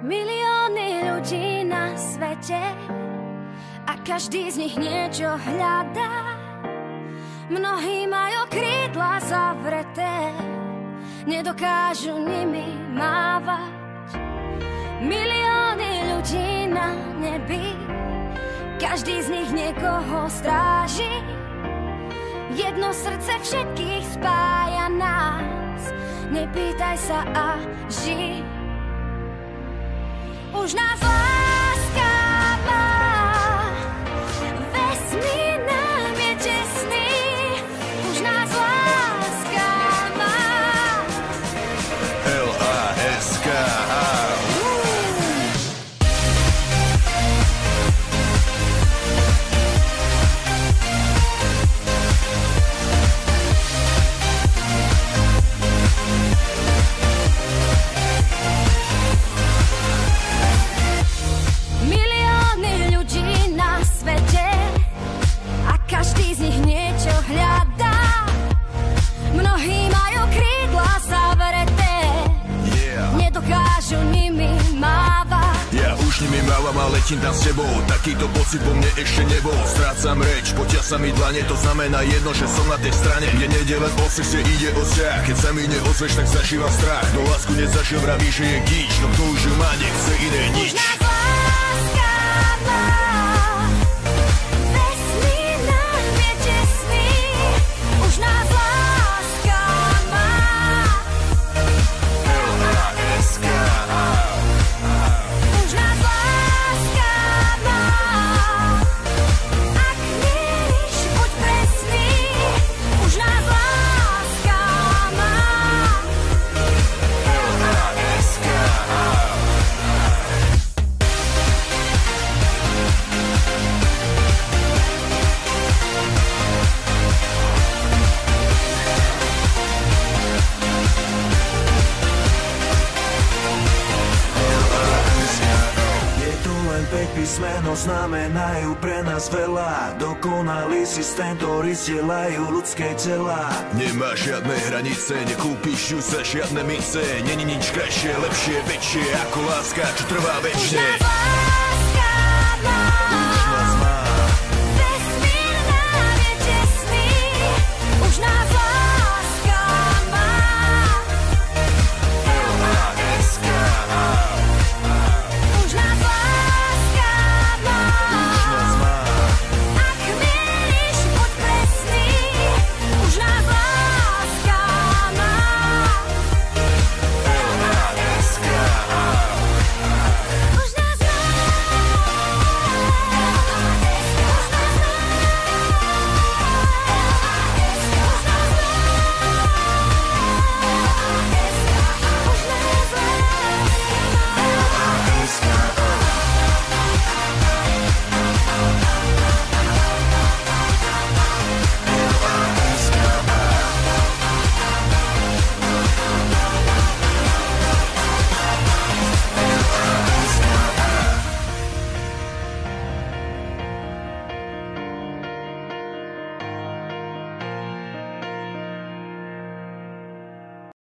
Milióny ľudí na svete a každý z nich niečo hľadá. Mnohí majú krídla zavreté, nedokážu nimi mávať. Milióny ľudí na nebi, každý z nich niekoho stráži. Jedno srdce všetkých spája nás, nepýtaj sa a žij. Už nás láska má, vesmír nám je tesný. Už nás láska má. L-A-S-K-A. Každý z nich niečo hľadá. Mnohí majú krídla zavreté, nedokážu nimi mávať. Ja už nimi mávam a letím tam s tebou. Takýto pocit po mne ešte nebol. Strácam reč, potia sa mi dlane. To znamená jedno, že som na tej strane, kde nejde len o sexe, ide o vzťah. Keď sa mi neozveš, tak zažívam strach. No lásku nezažil, vraví, že je gíč. No kto už ju má, nechce iné nič. Už nás láska má. Už nás láska má. L-A-S-K-A. Už nás láska má. Ak mieríš, buď presný. Už nás láska má. L-A-S-K-A. Písmeno znamenajú pre nás veľa. Dokonalý systém, ktorý zdieľajú ľudské tela. Nemá žiadne hranice, nekúpiš ju za žiadne mince. Není nič krajšie, lepšie, väčšie ako láska, čo trvá Už večne. nás láska má.